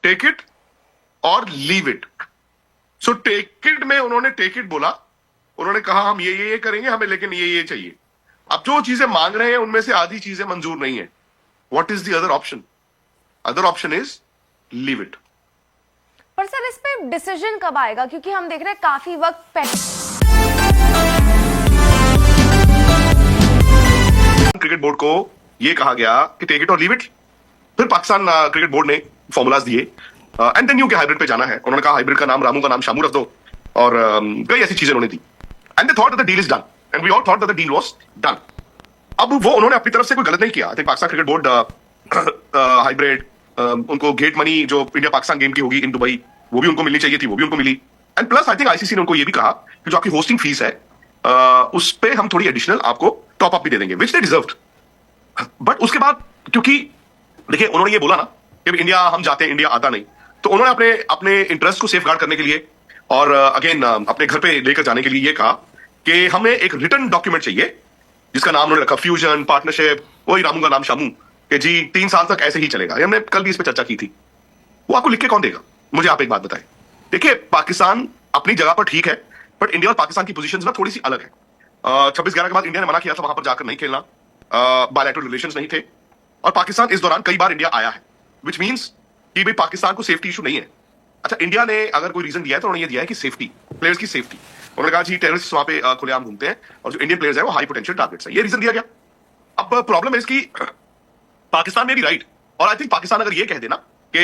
Take it और leave it. So take it में उन्होंने टेक इट बोला, उन्होंने कहा हम ये करेंगे, हमें लेकिन ये चाहिए। अब जो चीजें मांग रहे हैं उनमें से आधी चीजें मंजूर नहीं है। What is the other option? Other option is leave it. पर सर इस पे डिसीजन कब आएगा, क्योंकि हम देख रहे हैं काफी वक्त क्रिकेट बोर्ड को यह कहा गया कि टेक इट और लीव इट। फिर पाकिस्तान क्रिकेट बोर्ड ने फॉर्मूलाज दिए एंड देन यू के हाइब्रिड पे जाना है। उन्होंने कहा हाइब्रिड का नाम रामू का नाम शामू रख दो, और कई ऐसी चीजें उन्होंने दी and they thought that the deal is done and we all thought that the deal was done. अब वो उन्होंने अपनी तरफ से कोई गलत नहीं किया। I think Pakistan cricket board hybrid उनको गेट मनी जो इंडिया पाकिस्तान गेम की होगी इन दुबई, वो भी उनको मिलनी चाहिए थी, वो भी उनको मिली। And plus I think ICC ने उनको ये भी कहा कि जो आपकी होस्टिंग फीस है उस पे हम थोड़ी एडिशनल आपको टॉप अप भी दे देंगे, विच दे डिजर्व्ड। बट उसके बाद क्योंकि देखिए उन्होंने ये बोला ना कि इंडिया हम जाते हैं, इंडिया आता नहीं, तो उन्होंने अपने अपने इंटरेस्ट को सेफगार्ड करने के लिए और अगेन अपने घर पे लेकर जाने के लिए ये कहा कि हमें एक रिटन डॉक्यूमेंट चाहिए जिसका नाम उन्होंने रखा फ्यूजन पार्टनरशिप, वही रामू का नाम शामू, कि जी 3 साल तक ऐसे ही चलेगा। हमने कल भी इस पे चर्चा की थी। वो आपको लिख के कौन देगा? मुझे आप एक बात बताएं। देखिए पाकिस्तान अपनी जगह पर ठीक है, बट इंडिया और पाकिस्तान की पोजीशंस ना थोड़ी सी अलग है। 26/11 के बाद इंडिया ने मना किया था वहां पर जाकर नहीं खेलना, बायलैटरल रिलेशंस नहीं थे, और पाकिस्तान इस दौरान कई बार इंडिया आया है, विच मींस कि भाई पाकिस्तान को सेफ्टी इशू नहीं है। अच्छा, इंडिया ने अगर कोई रीजन दिया है तो उन्होंने ये दिया है कि सेफ्टी, प्लेयर्स की सेफ्टी। उन्होंने कहा जी टेररिस्ट वहां पे खुलेआम घूमते हैं और जो इंडियन प्लेयर्स है वो हाई पोटेंशियल टारगेट्स है, ये रीजन दिया गया। अब प्रॉब्लम है इसकी पाकिस्तान में भी राइट, और आई थिंक पाकिस्तान अगर ये कह देना कि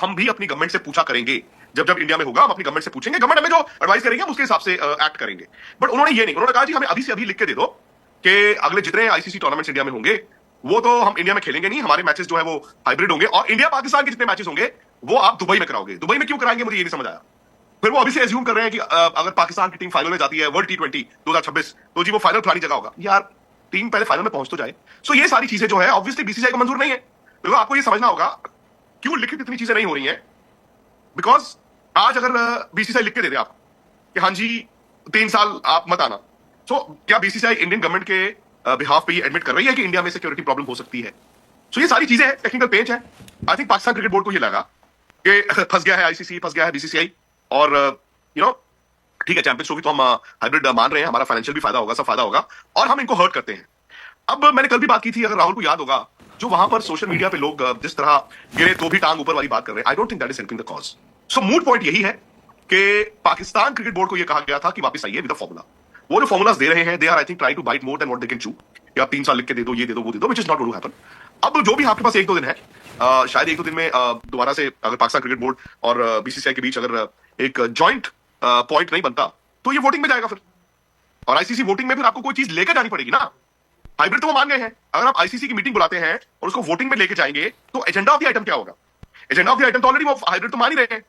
हम भी अपनी गवर्नमेंट से पूछा करेंगे, जब इंडिया में होगा हम अपनी गवर्नमेंट से पूछेंगे, गवर्नमेंट हमें जो एडवाइस करेंगे हम उसके हिसाब से एक्ट करेंगे। बट उन्होंने ये नहीं, उन्होंने कहा जी हमें अभी से अभी लिख के दे दो कि अगले जितने आईसीसी टूर्नामेंट्स इंडिया में होंगे वो तो हम इंडिया में खेलेंगे नहीं, हमारे मैचेस जो है वो हाइब्रिड होंगे, और इंडिया पाकिस्तान के जितने मैचेस होंगे वो आप दुबई में कराओगे। दुबई में क्यों कराएंगे मुझे ये नहीं समझ आया। फिर वो अभी से एज्यूम कर रहे हैं कि अगर पाकिस्तान की टीम फाइनल में जाती है वर्ल्ड T20 2026 तो जी वो फाइनल खिलाड़ी जगह होगा। यार टीम पहले फाइनल में पहुंच तो जाए। सो ये सारी चीजें जो है ऑब्वियसली बीसीसीआई को मंजूर नहीं है। तो आपको ये समझना होगा क्यों लिखित इतनी चीजें नहीं हो रही हैं। बिकॉज आज अगर बीसीसीआई लिख के दे दे आप कि हाँ जी 3 साल आप मत आना, सो क्या बीसीसीआई इंडियन गवर्नमेंट के बिहाफ पे ये एडमिट कर रही है कि इंडिया में सिक्योरिटी प्रॉब्लम हो सकती है? सो ये सारी चीजें हैं, टेक्निकल पेज है। I think Pakistan cricket board को ये लगा कि फंस गया है आईसीसी, फंस गया है बीसीसीआई, और यू नो ठीक है चैंपियंस ट्रॉफी तो हम हाइब्रिड मान रहे हैं, हमारा फाइनेंशियल भी फायदा होगा, सब फायदा होगा, और हम इनको हर्ट करते हैं। अब मैंने कल भी बात की थी, अगर राहुल को याद होगा, जो वहां पर सोशल मीडिया पे लोग जिस तरह गिरे तो भी टांग ऊपर वाली बात कर रहे हैं, I don't think that is helping the cause. So mood point यही है कि पाकिस्तान क्रिकेट बोर्ड को यह कहा गया था कि वापस आइए विद अ फॉर्मूला। वो जो फॉर्मूलाज दे रहे हैं they are I think try to bite more than what they can chew, कि आप 3 साल लिख के दे दो, ये दे दो, वो दे दो, which is not going to happen. अब जो भी आपके पास 1-2 दिन है, शायद 1-2 दिन में दोबारा से अगर पाकिस्तान क्रिकेट बोर्ड और बीसीसीआई के बीच अगर एक जॉइंट पॉइंट नहीं बनता तो ये वोटिंग में जाएगा फिर, और आईसीसी वोटिंग में फिर आपको कोई चीज लेकर जानी पड़ेगी ना। हाइब्रिड तो वो मान गए हैं, अगर आप आईसीसी की मीटिंग बुलाते हैं और उसको वोटिंग में लेके जाएंगे तो एजेंडा ऑफ द आइटम क्या होगा? एजेंडा ऑफ द आइटम तो ऑलरेडी वो हाइब्रिड तो मान ही रहे हैं।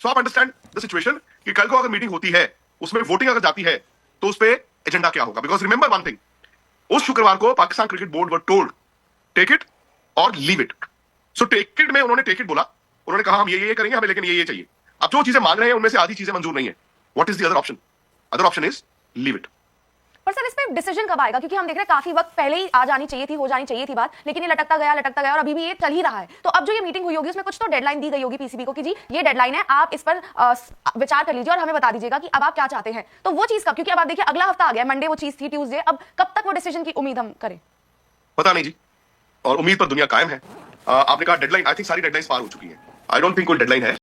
सो आप अंडरस्टैंड द सिचुएशन कि कल को अगर मीटिंग होती है उसमें वोटिंग अगर जाती है तो उस पर एजेंडा क्या होगा? बिकॉज रिमेंबर वन थिंग, उस शुक्रवार को Pakistan cricket board were told take it और leave it. So take it में उन्होंने टेक इट बोला, उन्होंने कहा हम ये करेंगे, हमें लेकिन ये चाहिए। अब जो चीजें मांग रहे हैं उनमें से आधी चीजें मंजूर नहीं है। What is the other option? Other option is leave it. पर सर इस पे डिसीजन कब आएगा, क्योंकि हम देख रहे हैं काफी वक्त पहले ही आ जानी चाहिए थी, हो जानी चाहिए थी बात, लेकिन ये लटकता गया और अभी भी ये चल ही रहा है। तो अब जो ये मीटिंग हुई होगी उसमें कुछ तो डेडलाइन दी गई होगी पीसीबी को कि जी ये डेडलाइन है, आप इस पर विचार कर लीजिए और हमें बता ददीजिएगा कि अब आप क्या चाहते हैं। तो वो चीज कब? क्योंकि अब आप देखिए अगला हफ्ता आ गया, मंडे वो चीज थी, ट्यूसडे, अब कब तक वो डिसीजन की उम्मीद हम करें? पता नहीं जी, और उम्मीद पर दुनिया कायम है। आपने कहा डेडलाइन, आई थिंक सारी डेडलाइन पार हो चुकी है। आई डोंट थिंक कोई डेडलाइन है।